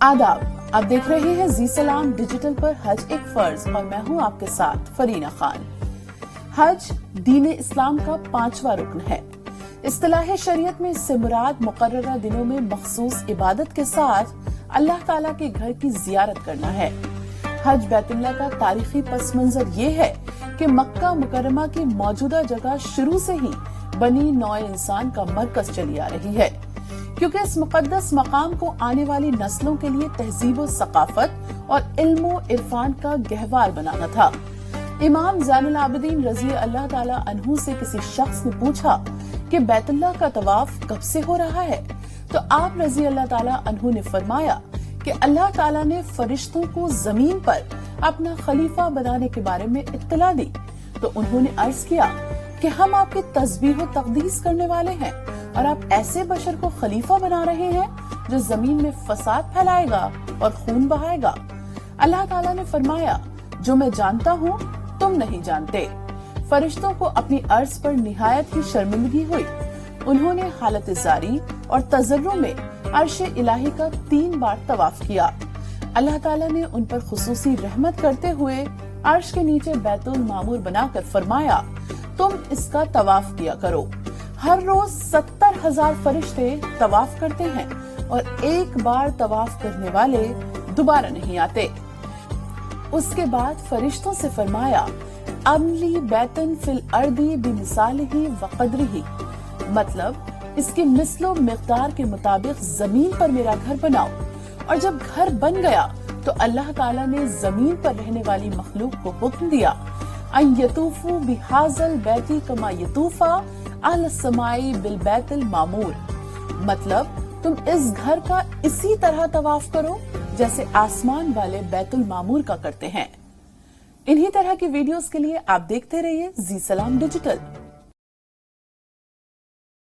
आदाब, आप देख रहे हैं जी सलाम डिजिटल पर हज एक फर्ज और मैं हूं आपके साथ फरीना खान। हज दीन इस्लाम का 5वां रुकन है। इस्तिलाह शरीयत में इससे मुराद मुकर्ररा दिनों में मखसूस इबादत के साथ अल्लाह ताला के घर की जियारत करना है। हज बैतुल्लाह का तारीखी पस मंजर ये है कि मक्का मुकर्रमा की मौजूदा जगह शुरू से ही बनी नौ इंसान का मरकज चली आ रही है, क्योंकि इस मुकद्दस मकाम को आने वाली नस्लों के लिए तहजीब व सकाफत और इल्म इरफान का गहवार बनाना था। इमाम ज़ैनुल आबिदीन रज़ी अल्लाह ताला अन्हु से किसी शख्स ने पूछा कि बैतुल्लाह का तवाफ कब से हो रहा है, तो आप रज़ी अल्लाह ताला अन्हु ने फरमाया कि अल्लाह ताला ने फरिश्तों को जमीन पर अपना खलीफा बनाने के बारे में इत्तला दी। तो उन्होंने अर्ज किया कि हम आपकी तस्बीह व तक़दीस करने वाले हैं और आप ऐसे बशर को खलीफा बना रहे हैं जो जमीन में फसाद फैलाएगा और खून बहाएगा। अल्लाह ताला ने फरमाया, जो मैं जानता हूँ तुम नहीं जानते। फरिश्तों को अपनी अर्ज पर निहायत ही शर्मिंदगी हुई। उन्होंने हालत जारी और तजर्रुम में अर्श इलाही का 3 बार तवाफ किया। अल्लाह ताला ने उन पर खुसूसी रहमत करते हुए अर्श के नीचे बैतुल मामूर बनाकर फरमाया, तुम इसका तवाफ किया करो। हर रोज 70,000 फरिश्ते तवाफ करते हैं और एक बार तवाफ करने वाले दोबारा नहीं आते। उसके बाद फरिश्तों से फरमाया, अमली बैतन फिल अर्दी बिमिसालिही व क़द्रिही, मतलब इसकी मिस्लो मिक़दार के मुताबिक जमीन पर मेरा घर बनाओ। और जब घर बन गया तो अल्लाह ताला ने जमीन पर रहने वाली मखलूक को हुक्म दिया, अन यतूफू बिहाज़ल बैती कमा यतूफा अहल समाई बिल बैतुल मामूर, मतलब तुम इस घर का इसी तरह तवाफ करो जैसे आसमान वाले बैतुल मामूर का करते हैं। इन्हीं तरह की वीडियोस के लिए आप देखते रहिए जी सलाम डिजिटल।